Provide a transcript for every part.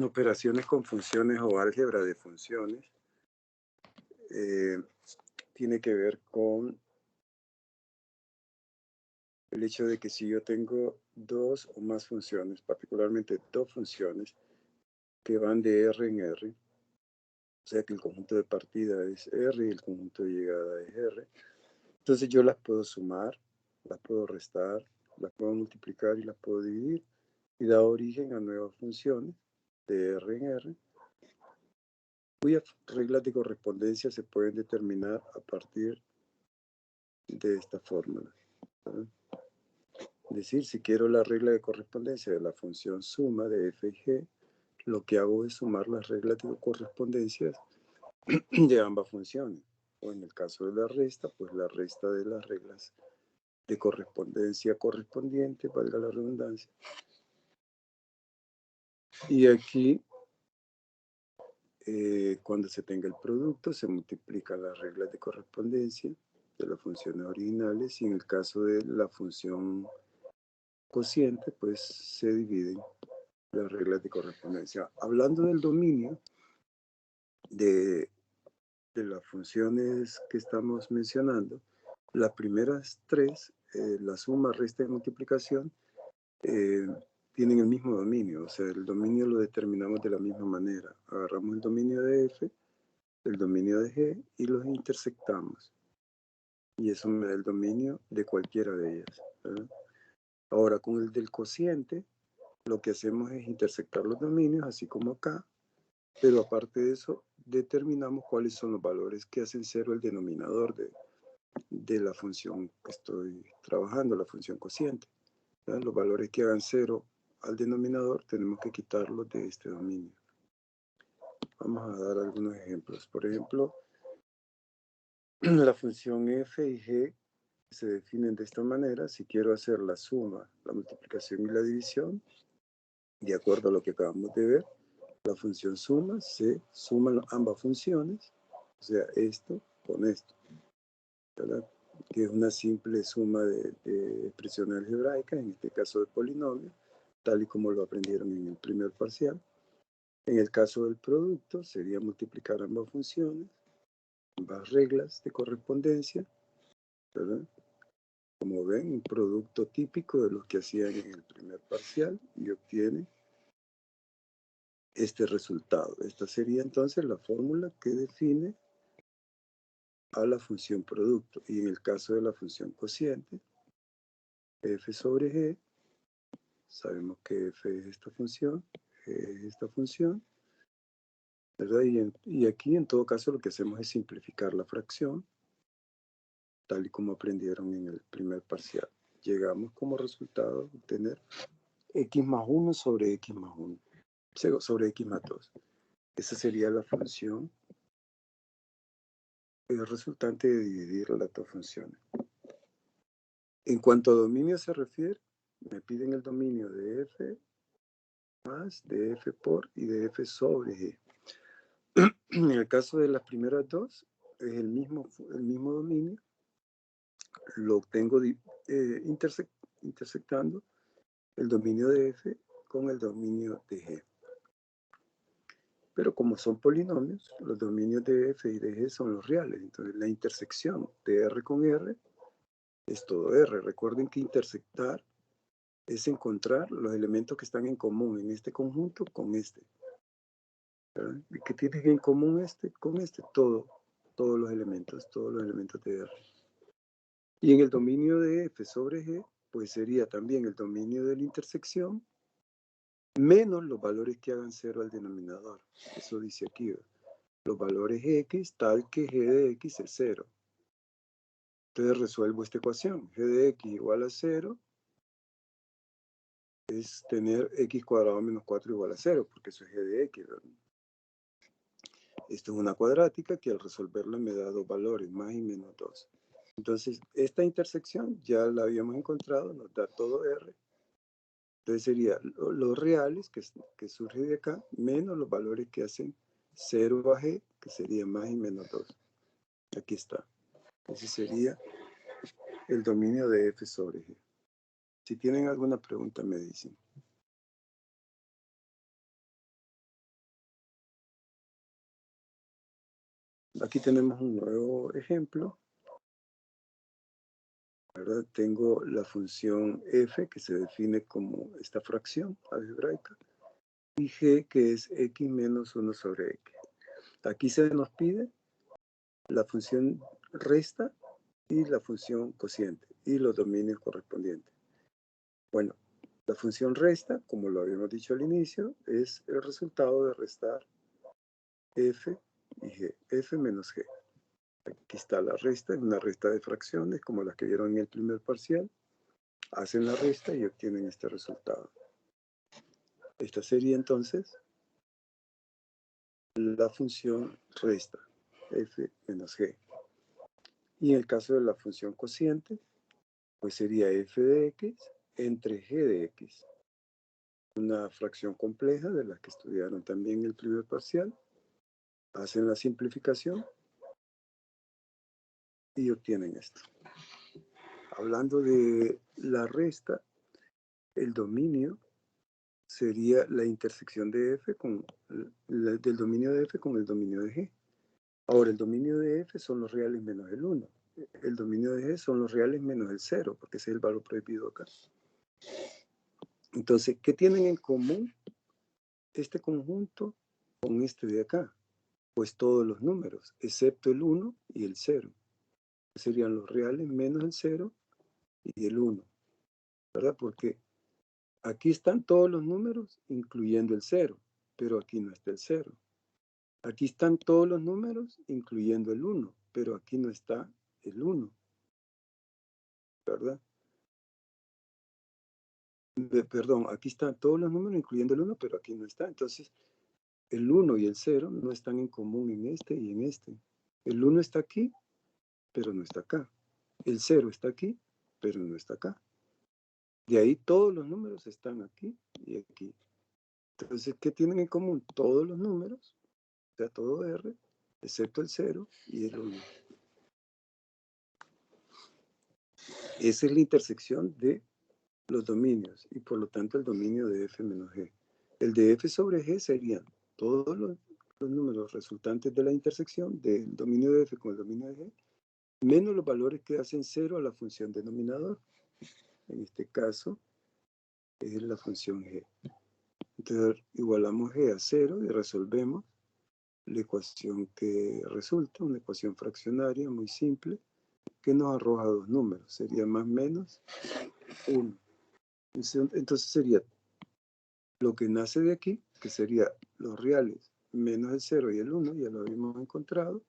operaciones con funciones o álgebra de funciones eh, tiene que ver con el hecho de que si yo tengo dos o más funciones, particularmente dos funciones que van de R en R, o sea que el conjunto de partida es R y el conjunto de llegada es R, entonces yo las puedo sumar, las puedo restar, las puedo multiplicar y las puedo dividir y da origen a nuevas funciones de R en R, cuyas reglas de correspondencia se pueden determinar a partir de esta fórmula, ¿verdad? Es decir, si quiero la regla de correspondencia de la función suma de f y g, lo que hago es sumar las reglas de correspondencia de ambas funciones. O en el caso de la resta, pues la resta de las reglas de correspondencia correspondiente, valga la redundancia. Y aquí, cuando se tenga el producto, se multiplican las reglas de correspondencia de las funciones originales y en el caso de la función cociente, pues se dividen las reglas de correspondencia. Hablando del dominio de, de las funciones que estamos mencionando, las primeras tres, la suma, resta y multiplicación, eh, tienen el mismo dominio, o sea, el dominio lo determinamos de la misma manera. Agarramos el dominio de f, el dominio de g y los intersectamos. Y eso me da el dominio de cualquiera de ellas, ¿verdad? Ahora, con el del cociente, lo que hacemos es intersectar los dominios, así como acá, pero aparte de eso, determinamos cuáles son los valores que hacen cero el denominador de la función que estoy trabajando, la función cociente, ¿verdad? Los valores que hagan cero al denominador tenemos que quitarlos de este dominio. Vamos a dar algunos ejemplos. Por ejemplo, la función f y g se definen de esta manera. Si quiero hacer la suma, la multiplicación y la división, de acuerdo a lo que acabamos de ver, la función suma, se suman ambas funciones, o sea, esto con esto, ¿verdad? Que es una simple suma de expresiones algebraicas, en este caso de polinomios, tal y como lo aprendieron en el primer parcial. En el caso del producto, sería multiplicar ambas funciones, ambas reglas de correspondencia, ¿verdad? Como ven, un producto típico de los que hacían en el primer parcial y obtiene este resultado. Esta sería entonces la fórmula que define a la función producto. Y en el caso de la función cociente, f sobre g, sabemos que f es esta función, g es esta función, ¿verdad? Y aquí en todo caso lo que hacemos es simplificar la fracción, tal y como aprendieron en el primer parcial. Llegamos como resultado a obtener x más 1 sobre x más 1, sobre x más 2. Esa sería la función resultante de dividir las dos funciones. En cuanto a dominio se refiere, me piden el dominio de f más, de f por y de f sobre g. En el caso de las primeras dos, es el mismo dominio, lo obtengo intersectando el dominio de f con el dominio de g. Pero como son polinomios, los dominios de f y de g son los reales. Entonces la intersección de r con r es todo r. Recuerden que intersectar es encontrar los elementos que están en común en este conjunto con este, ¿verdad? ¿Y qué tienen en común este con este? Todos los elementos de R. Y en el dominio de f sobre g, pues sería también el dominio de la intersección menos los valores que hagan cero al denominador. Eso dice aquí, ¿verdad? Los valores x tal que g de x es 0. Entonces resuelvo esta ecuación. G de x igual a 0 es tener x cuadrado menos 4 igual a 0, porque eso es g de x, ¿verdad? Esto es una cuadrática que al resolverla me da dos valores, más y menos 2. Entonces, esta intersección ya la habíamos encontrado, nos da todo R. Entonces sería los reales que surge de acá, menos los valores que hacen 0 a G, que sería más y menos 2. Aquí está. Ese sería el dominio de F sobre G. Si tienen alguna pregunta, me dicen. aquí tenemos un nuevo ejemplo, ¿verdad? Tengo la función f, que se define como esta fracción algebraica, y g, que es x menos 1 sobre x. Aquí se nos pide la función resta y la función cociente, y los dominios correspondientes. Bueno, la función resta, como lo habíamos dicho al inicio, es el resultado de restar f y g, f menos g. Aquí está la resta, es una resta de fracciones, como las que vieron en el primer parcial. Hacen la resta y obtienen este resultado. Esta sería entonces la función resta, f menos g. Y en el caso de la función cociente, pues sería f de x entre g de x. Una fracción compleja de las que estudiaron también en el primer parcial. Hacen la simplificación y obtienen esto. Hablando de la resta, el dominio sería la intersección de f del dominio de f con el dominio de g. Ahora, el dominio de f son los reales menos el 1. El dominio de g son los reales menos el 0, porque ese es el valor prohibido acá. Entonces, ¿qué tienen en común este conjunto con este de acá? Pues todos los números, excepto el 1 y el 0. Serían los reales menos el 0 y el 1, ¿verdad? Porque aquí están todos los números, incluyendo el 0, pero aquí no está el 0. Aquí están todos los números, incluyendo el 1, pero aquí no está el 1, ¿verdad? Perdón, aquí están todos los números, incluyendo el 1, pero aquí no está. Entonces, el 1 y el 0 no están en común en este y en este. El 1 está aquí, pero no está acá. El 0 está aquí, pero no está acá. De ahí todos los números están aquí y aquí. Entonces, ¿qué tienen en común? Todos los números, o sea, todo R, excepto el 0 y el 1. Esa es la intersección de los dominios y por lo tanto el dominio de f menos g. El de f sobre g serían todos los números resultantes de la intersección del dominio de f con el dominio de g, menos los valores que hacen 0 a la función denominador. En este caso es la función g. Entonces igualamos g a 0 y resolvemos la ecuación que resulta, una ecuación fraccionaria muy simple, que nos arroja dos números. Sería más menos 1. Entonces sería lo que nace de aquí, que sería los reales menos el 0 y el 1, ya lo habíamos encontrado,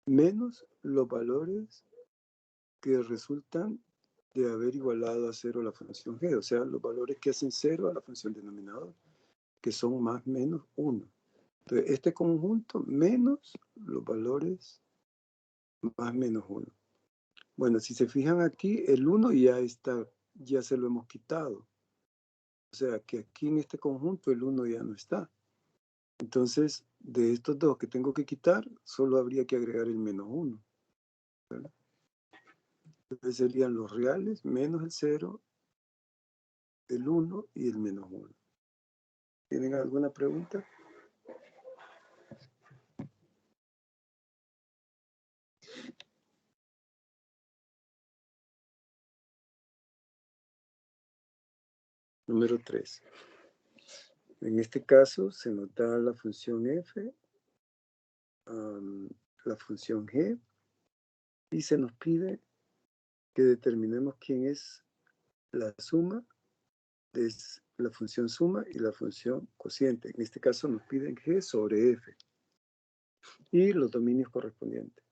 menos los valores que resultan de haber igualado a 0 la función g, o sea, los valores que hacen 0 a la función denominador, que son más menos 1. Entonces, este conjunto menos los valores más menos 1. Bueno, si se fijan aquí, el 1 ya está, ya se lo hemos quitado. O sea, que aquí en este conjunto el 1 ya no está. Entonces, de estos dos que tengo que quitar, solo habría que agregar el menos 1. ¿Verdad? Entonces serían los reales menos el 0, el 1 y el menos 1. ¿Tienen alguna pregunta? Número 3. En este caso se nos da la función f, la función g, y se nos pide que determinemos quién es la suma de la función suma y la función cociente. En este caso nos piden g sobre f y los dominios correspondientes.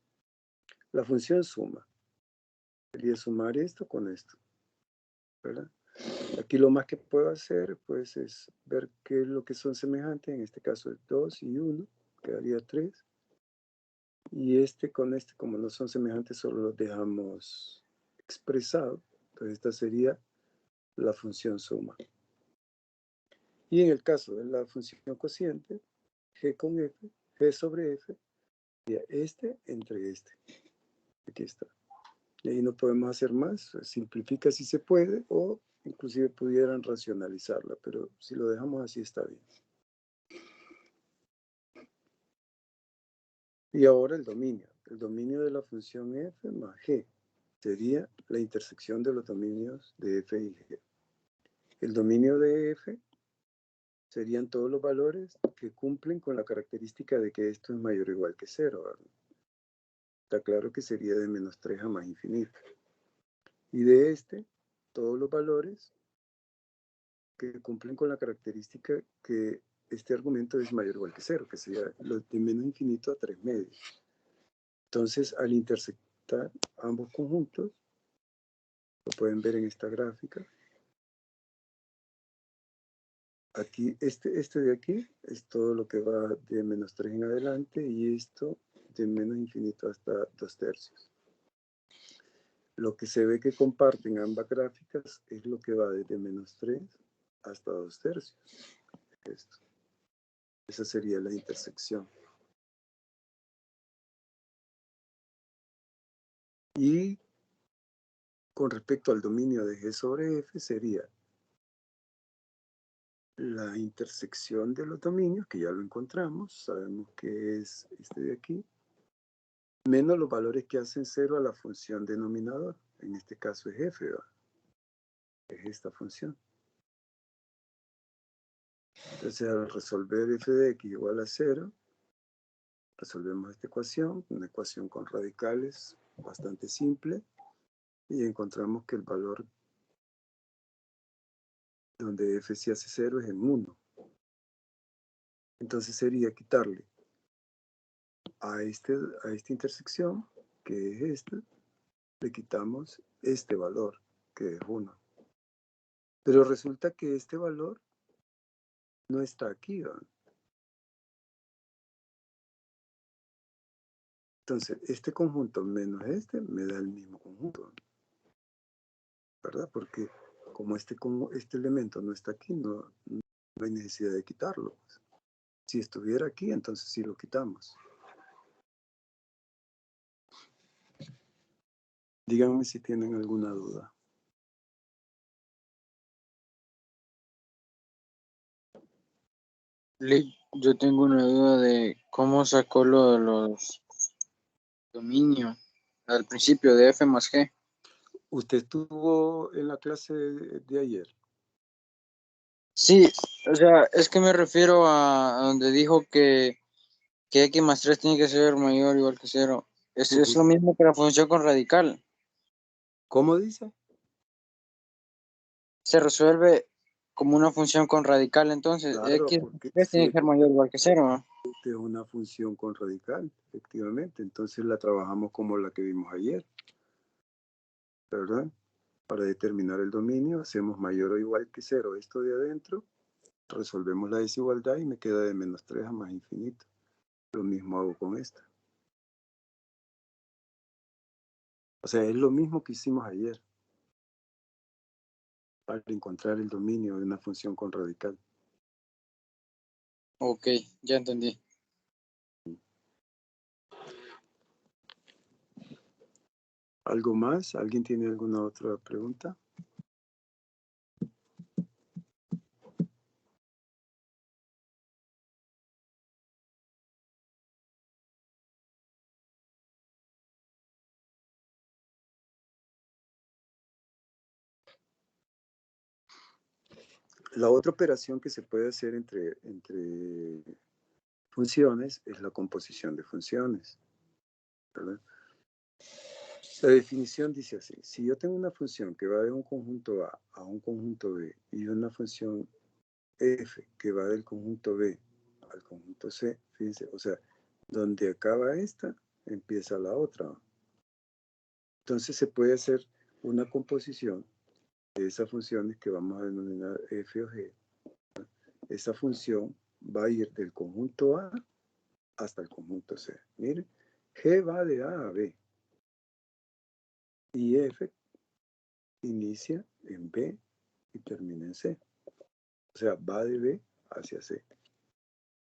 La función suma sería sumar esto con esto, ¿verdad? Aquí lo más que puedo hacer pues es ver qué es lo que son semejantes. En este caso es 2 y 1, quedaría 3. Y este con este, como no son semejantes, solo los dejamos expresados. Entonces esta sería la función suma. Y en el caso de la función cociente, g con f, g sobre f, sería este entre este. Aquí está. Y ahí no podemos hacer más. Simplifica si se puede o inclusive pudieran racionalizarla, pero si lo dejamos así está bien. Y ahora el dominio. El dominio de la función f más g sería la intersección de los dominios de f y g. El dominio de f serían todos los valores que cumplen con la característica de que esto es mayor o igual que 0, ¿verdad? Está claro que sería de menos 3 a más infinito. Y de este, todos los valores que cumplen con la característica que este argumento es mayor o igual que 0, que sería los de menos infinito a 3 medios. Entonces, al intersectar ambos conjuntos, lo pueden ver en esta gráfica. Aquí, este de aquí es todo lo que va de menos 3 en adelante y esto de menos infinito hasta 2/3. Lo que se ve que comparten ambas gráficas es lo que va desde menos 3 hasta 2/3. Esto. Esa sería la intersección. Y con respecto al dominio de G sobre F sería la intersección de los dominios, que ya lo encontramos, sabemos que es este de aquí, menos los valores que hacen 0 a la función denominador. En este caso es f, ¿verdad? Es esta función. Entonces, al resolver f de x igual a 0, resolvemos esta ecuación, una ecuación con radicales bastante simple, y encontramos que el valor donde f se hace 0 es en 1. Entonces sería quitarle a esta intersección, que es esta, le quitamos este valor, que es 1. Pero resulta que este valor no está aquí, ¿verdad? Entonces, este conjunto menos este me da el mismo conjunto, ¿verdad? Porque como este elemento no está aquí, no hay necesidad de quitarlo. Si estuviera aquí, entonces sí lo quitamos. Díganme si tienen alguna duda. Yo tengo una duda de cómo sacó lo de los dominios al principio de F más G. ¿Usted estuvo en la clase de ayer? Sí, o sea, es que me refiero a donde dijo que X más 3 tiene que ser mayor o igual que 0. Es lo mismo que la función con radical. ¿Cómo dice? Se resuelve como una función con radical, entonces Claro, X más porque 3 si tiene que ser mayor o igual que 0, ¿no? es una función con radical, efectivamente, entonces la trabajamos como la que vimos ayer, ¿verdad? Para determinar el dominio, hacemos mayor o igual que 0 esto de adentro, resolvemos la desigualdad y me queda de menos 3 a más infinito. Lo mismo hago con esta. O sea, es lo mismo que hicimos ayer para encontrar el dominio de una función con radical. Ok, ya entendí. ¿Algo más? ¿Alguien tiene alguna otra pregunta? La otra operación que se puede hacer entre funciones es la composición de funciones, ¿verdad? La definición dice así: si yo tengo una función que va de un conjunto A a un conjunto B y una función f que va del conjunto B al conjunto C, fíjense, o sea, donde acaba esta, empieza la otra. Entonces se puede hacer una composición de esas funciones que vamos a denominar f o g. Esa función va a ir del conjunto A hasta el conjunto C. Miren, G va de A a B y F inicia en B y termina en C. O sea, va de B hacia C.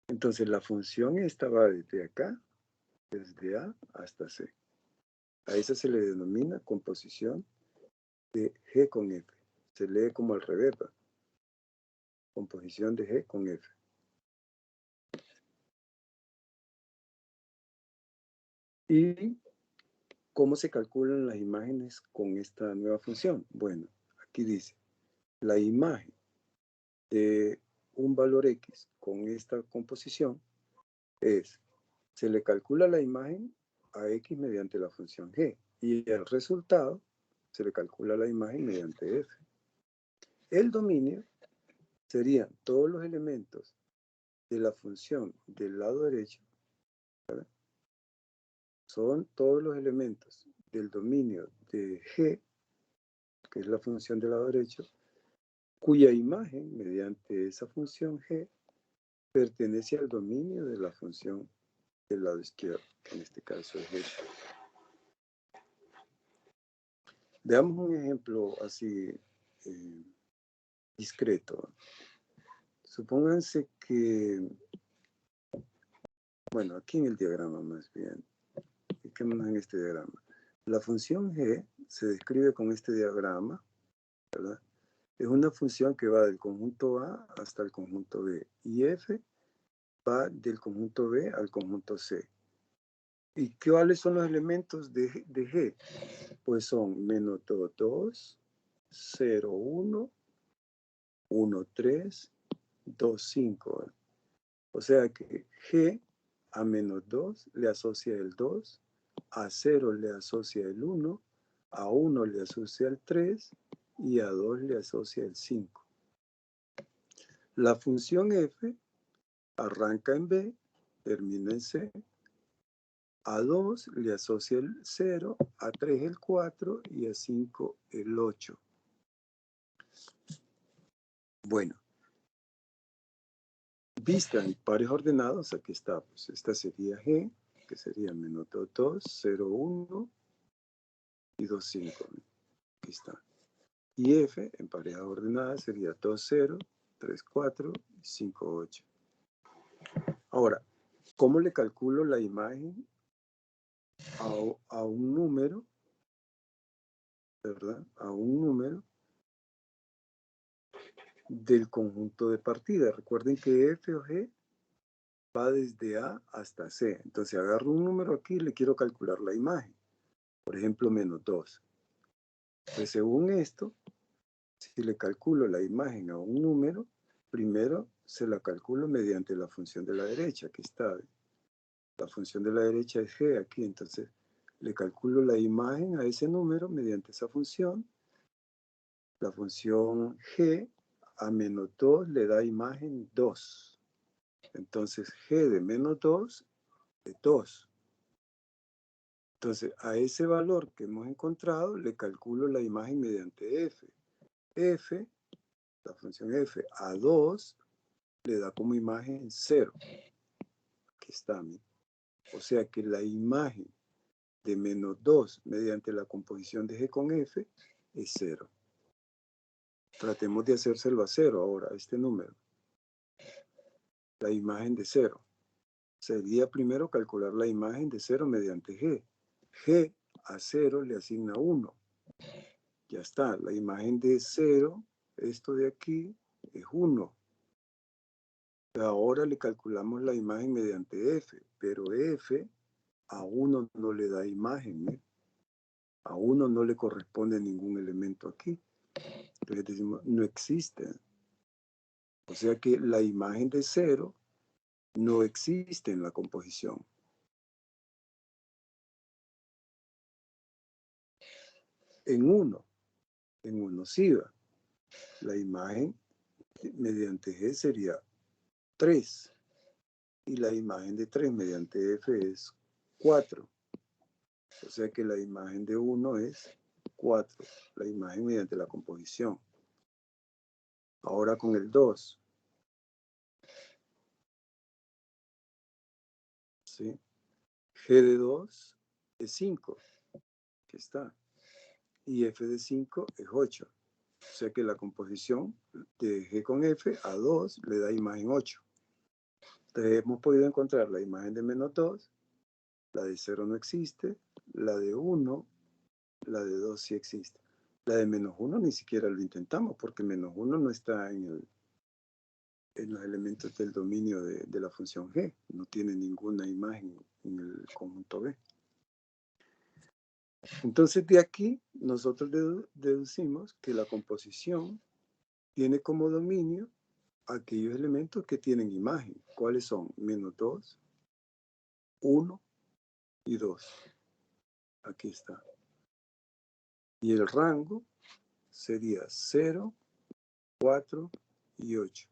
Entonces la función esta va desde acá, desde A hasta C. A esa se le denomina composición de G con F. Se lee como al revés, ¿va? Composición de G con F. ¿Y cómo se calculan las imágenes con esta nueva función? Bueno, aquí dice, la imagen de un valor X con esta composición es, se le calcula la imagen a X mediante la función G y el resultado se le calcula la imagen mediante F. El dominio serían todos los elementos de la función del lado derecho, ¿verdad? Son todos los elementos del dominio de G, que es la función del lado derecho, cuya imagen mediante esa función G pertenece al dominio de la función del lado izquierdo, que en este caso es G. Veamos un ejemplo así discreto. Supónganse que, bueno, aquí en el diagrama más bien, fijémonos en este diagrama. La función G se describe con este diagrama, ¿verdad? Es una función que va del conjunto A hasta el conjunto B. Y F va del conjunto B al conjunto C. ¿Y cuáles son los elementos de G? Pues son menos 2, 2, 0, 1, 1, 3, 2, 5. O sea que G a menos 2 le asocia el 2, a 0 le asocia el 1, a 1 le asocia el 3 y a 2 le asocia el 5. La función F arranca en B, termina en C, a 2 le asocia el 0, a 3 el 4 y a 5 el 8. Bueno, vista en pares ordenados, aquí está, pues esta sería G, que sería menos 2, 2, 0, 1 y 2, 5. Aquí está. Y F en pareja ordenada sería 2, 0, 3, 4 y 5, 8. Ahora, ¿cómo le calculo la imagen a un número, ¿verdad? A un número del conjunto de partida. Recuerden que F o G va desde A hasta C. Entonces agarro un número aquí y le quiero calcular la imagen. Por ejemplo, menos 2. Pues según esto, si le calculo la imagen a un número, primero se la calculo mediante la función de la derecha. Aquí está. La función de la derecha es G aquí. Entonces le calculo la imagen a ese número mediante esa función. La función G a menos 2 le da imagen 2. Entonces, G de menos 2 es 2. Entonces, a ese valor que hemos encontrado, le calculo la imagen mediante F. F, la función F, a 2 le da como imagen 0. Aquí está. O sea que la imagen de menos 2 mediante la composición de G con F es 0. Tratemos de hacérselo a 0 ahora, este número. La imagen de 0. Sería primero calcular la imagen de 0 mediante G. G a 0 le asigna 1. Ya está, la imagen de 0, esto de aquí, es 1. Ahora le calculamos la imagen mediante F, pero F a 1 no le da imagen, ¿eh? A 1 no le corresponde ningún elemento aquí. Entonces decimos, no existe. O sea que la imagen de 0 no existe en la composición. En 1 sí va. La imagen mediante G sería 3. Y la imagen de 3 mediante F es 4. O sea que la imagen de 1 es 4. La imagen mediante la composición. Ahora con el 2. ¿Sí? G de 2 es 5. Aquí está. Y F de 5 es 8. O sea que la composición de G con F a 2 le da imagen 8. Entonces hemos podido encontrar la imagen de menos 2. La de 0 no existe. La de 1, la de 2 sí existe. La de menos 1 ni siquiera lo intentamos porque menos 1 no está en los elementos del dominio de la función G. No tiene ninguna imagen en el conjunto B. Entonces de aquí nosotros deducimos que la composición tiene como dominio aquellos elementos que tienen imagen. ¿Cuáles son? -2, 1 y 2. Aquí está. Y el rango sería 0, 4 y 8.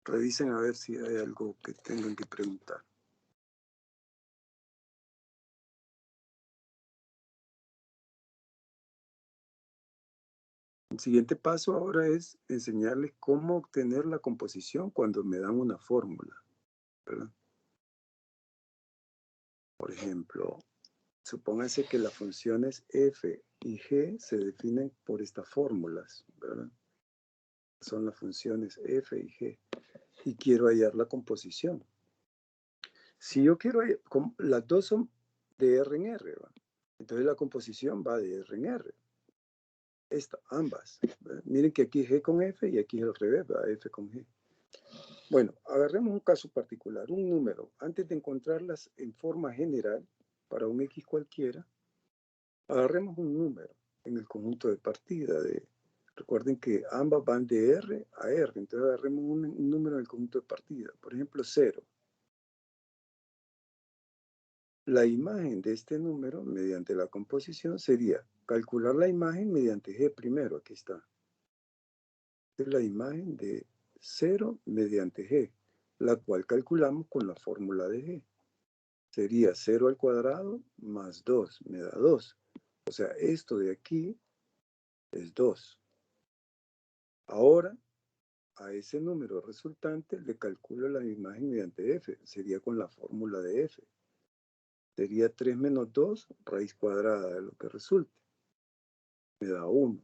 Revisen a ver si hay algo que tengan que preguntar. El siguiente paso ahora es enseñarles cómo obtener la composición cuando me dan una fórmula, ¿verdad? Por ejemplo, supónganse que las funciones f y g se definen por estas fórmulas, ¿verdad? Son las funciones f y g. Y quiero hallar la composición. Si yo quiero, las dos son de R en R, ¿verdad? Entonces la composición va de R en R. Ambas. ¿Verdad? Miren que aquí G con F y aquí es al revés, ¿verdad? F con G. Bueno, agarremos un caso particular, un número. Antes de encontrarlas en forma general, para un X cualquiera, agarremos un número en el conjunto de partida. Recuerden que ambas van de R a R, entonces agarremos un número en el conjunto de partida. Por ejemplo, 0. La imagen de este número, mediante la composición, sería calcular la imagen mediante G primero. Aquí está. Es la imagen de 0 mediante G, la cual calculamos con la fórmula de G. Sería 0 al cuadrado más 2, me da 2. O sea, esto de aquí es 2. Ahora, a ese número resultante le calculo la imagen mediante F. Sería con la fórmula de F. Sería 3 menos 2, raíz cuadrada de lo que resulte. Me da 1.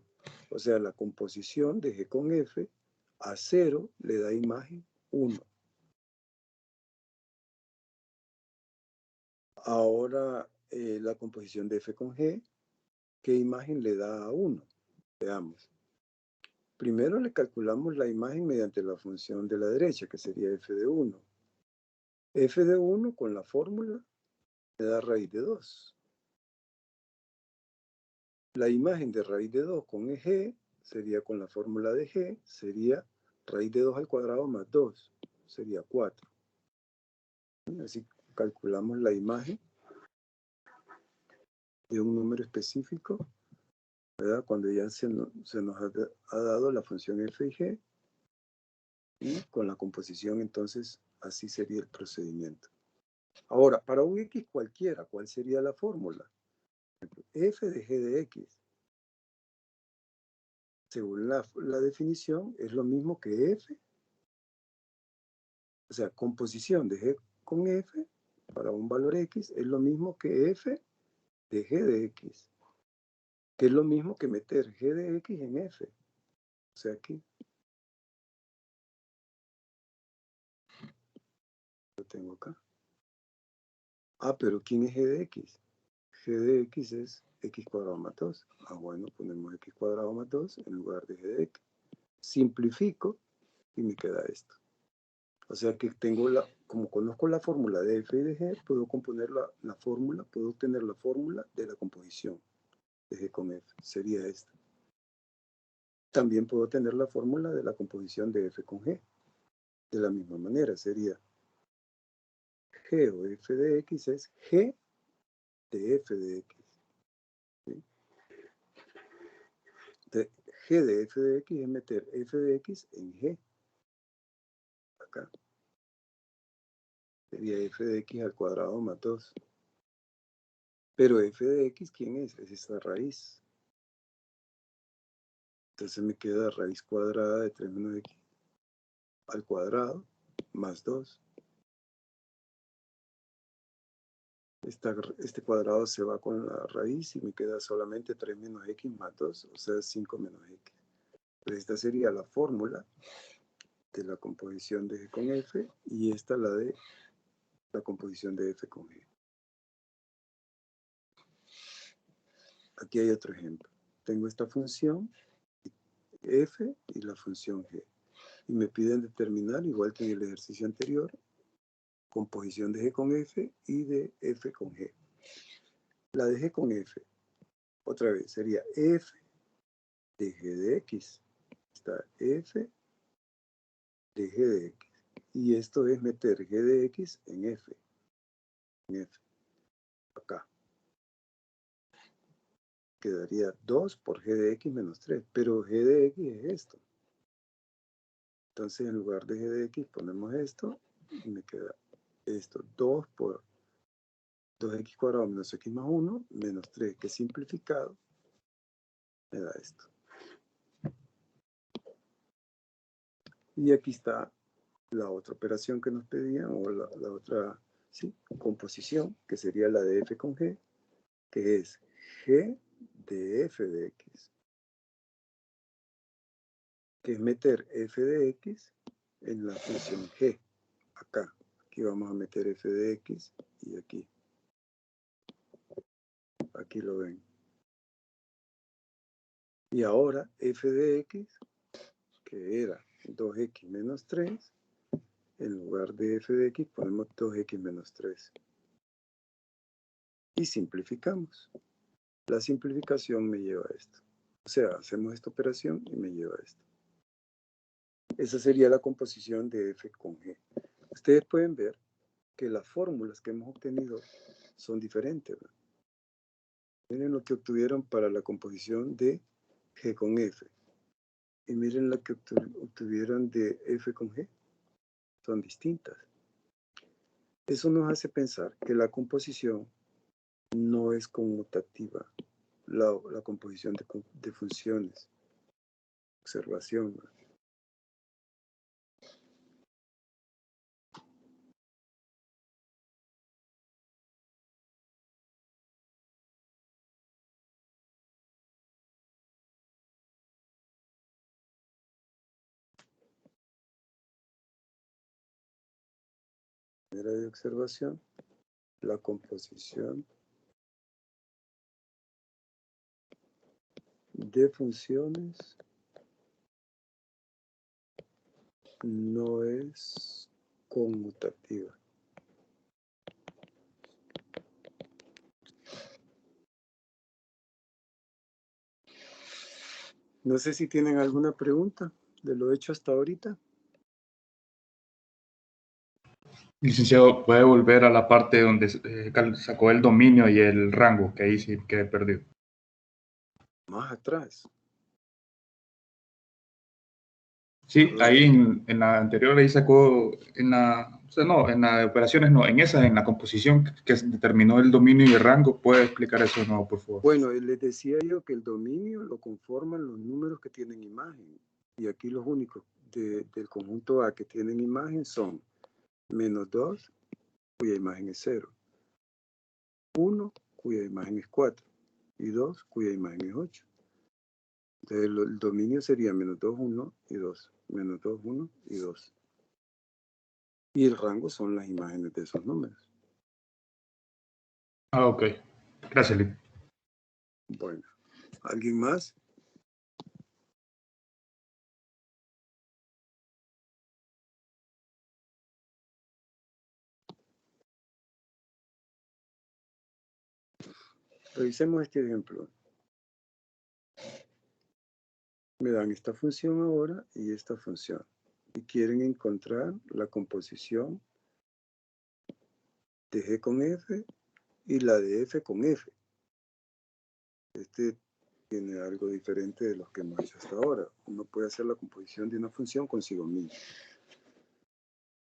O sea, la composición de G con F a 0 le da imagen 1. Ahora, la composición de F con G, ¿qué imagen le da a 1? Veamos. Primero le calculamos la imagen mediante la función de la derecha, que sería F de 1. F de 1 con la fórmula le da raíz de 2. La imagen de raíz de 2 con G sería con la fórmula de G, sería raíz de 2 al cuadrado más 2, sería 4. Así calculamos la imagen de un número específico, ¿verdad? Cuando ya se nos ha dado la función f y g, y con la composición, entonces, así sería el procedimiento. Ahora, para un x cualquiera, ¿cuál sería la fórmula? F de g de x. Según la definición, es lo mismo que f. O sea, composición de g con f para un valor x es lo mismo que f de g de x. Que es lo mismo que meter g de x en f. O sea, aquí. Lo tengo acá. Ah, pero ¿quién es g de x? G de x es x cuadrado más 2. Ah, bueno, ponemos x cuadrado más 2 en lugar de g de x. Simplifico y me queda esto. O sea que como conozco la fórmula de f y de g, puedo componer la fórmula, puedo obtener la fórmula de la composición de g con f. Sería esta. También puedo tener la fórmula de la composición de f con g. De la misma manera, sería g o f de x es g de f de x. ¿Sí? Entonces, g de f de x es meter f de x en g. Acá. Sería f de x al cuadrado más 2. Pero f de x, ¿quién es? Es esta raíz. Entonces me queda raíz cuadrada de 3 menos x al cuadrado más 2. Este cuadrado se va con la raíz y me queda solamente 3 menos x más 2, o sea, 5 menos x. Entonces esta sería la fórmula de la composición de g con f y esta la de la composición de f con g. Aquí hay otro ejemplo. Tengo esta función f y la función g. Y me piden determinar, igual que en el ejercicio anterior, composición de G con F y de F con G. La de G con F, otra vez, sería F de G de X. Está F de G de X. Y esto es meter G de X en F. Acá. Quedaría 2 por G de X menos 3. Pero G de X es esto. Entonces, en lugar de G de X, ponemos esto. Y me queda esto. 2 por 2x cuadrado menos x más 1, menos 3, que simplificado, me da esto. Y aquí está la otra operación que nos pedían, o la otra, sí, composición, que sería la de f con g, que es g de f de x, que es meter f de x en la función g, acá. Aquí vamos a meter f de x y aquí. Aquí lo ven. Y ahora f de x, que era 2x menos 3, en lugar de f de x ponemos 2x menos 3. Y simplificamos. La simplificación me lleva a esto. O sea, hacemos esta operación y me lleva a esto. Esa sería la composición de f con g. Ustedes pueden ver que las fórmulas que hemos obtenido son diferentes, ¿verdad? Miren lo que obtuvieron para la composición de g con f. Y miren lo que obtuvieron de f con g. Son distintas. Eso nos hace pensar que la composición no es conmutativa. La composición de funciones. Observación, ¿no? Manera de observación, la composición de funciones no es conmutativa. No sé si tienen alguna pregunta de lo hecho hasta ahorita. Licenciado, ¿puede volver a la parte donde sacó el dominio y el rango? Que ahí sí quedé perdido. Más atrás. Sí, ahí en la anterior ahí sacó, en la, o sea, no, en la de operaciones no, en esa, en la composición que determinó el dominio y el rango. ¿Puede explicar eso de nuevo, por favor? Bueno, les decía yo que el dominio lo conforman los números que tienen imagen. Y aquí los únicos del conjunto A que tienen imagen son menos 2, cuya imagen es 0. 1, cuya imagen es 4. Y 2, cuya imagen es 8. Entonces el dominio sería menos 2, 1 y 2. Menos 2, 1 y 2. Y el rango son las imágenes de esos números. Ah, ok. Gracias, Lito. Bueno, ¿alguien más? Revisemos este ejemplo. Me dan esta función ahora y esta función. Y quieren encontrar la composición de G con F y la de F con F. Este tiene algo diferente de los que hemos hecho hasta ahora. Uno puede hacer la composición de una función consigo mismo.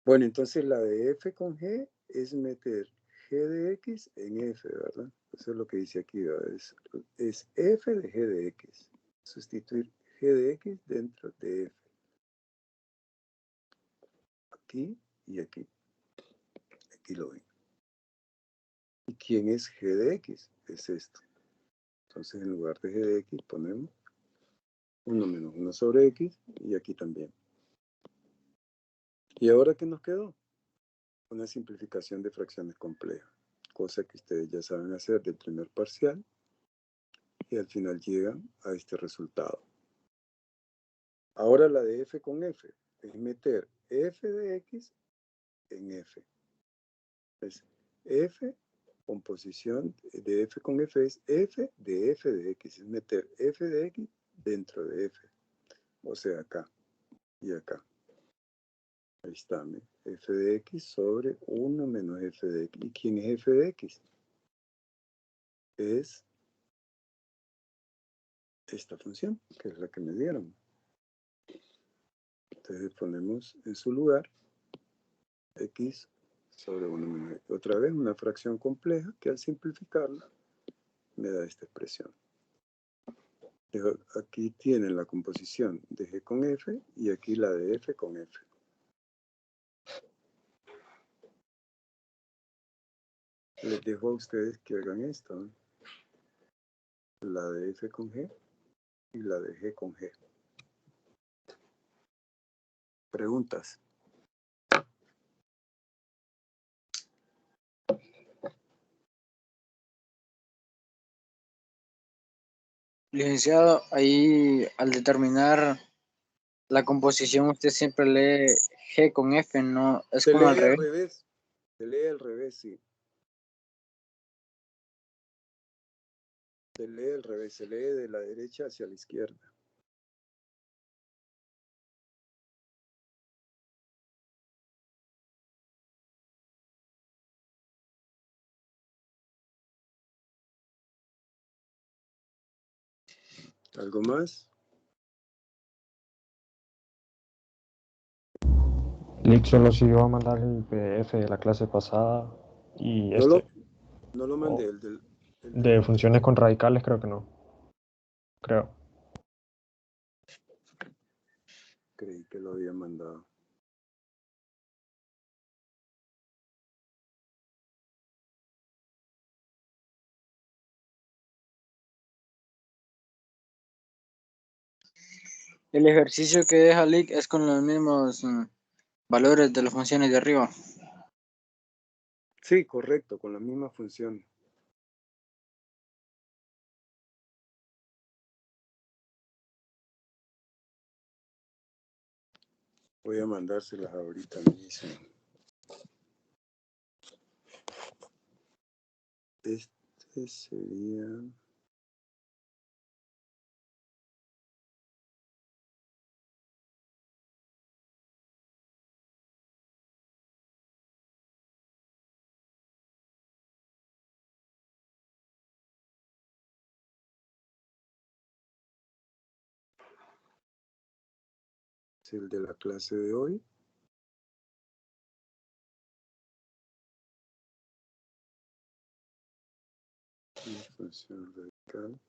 Bueno, entonces la de F con G es meter G de X en F, ¿verdad? Eso es lo que dice aquí, ¿verdad? Es F de G de X. Sustituir G de X dentro de F. Aquí y aquí. Aquí lo ven. ¿Y quién es G de X? Es esto. Entonces, en lugar de G de X, ponemos 1 menos 1 sobre X y aquí también. ¿Y ahora qué nos quedó? Una simplificación de fracciones complejas, cosa que ustedes ya saben hacer del primer parcial y al final llegan a este resultado. Ahora la de F con F es meter F de X en F. Es f, composición de f con f es f de x, es meter f de x dentro de f, o sea, acá y acá. Ahí está, f de x sobre 1 menos f de x. ¿Y quién es f de x? Es esta función, que es la que me dieron. Entonces ponemos en su lugar x sobre 1 menos x. Otra vez una fracción compleja que al simplificarla me da esta expresión. Aquí tienen la composición de g con f y aquí la de f con f. Les dejo a ustedes que hagan esto, ¿no? La de f con g y la de g con g. Preguntas. Licenciado, ahí al determinar la composición usted siempre lee G con F, ¿no? Es Se como al lee al revés. revés. Se lee al revés, sí. Se lee al revés. Se lee de la derecha hacia la izquierda. ¿Algo más? Lick solo si iba a mandar el PDF de la clase pasada y No lo mandé, o el de de la funciones materia. con radicales creo que no. Creo. Creí que lo había mandado. El ejercicio que deja Lick es con los mismos valores de las funciones de arriba. Sí, correcto, con la misma función. Voy a mandárselas ahorita mismo. Este sería... es el de la clase de hoy. Y función radical.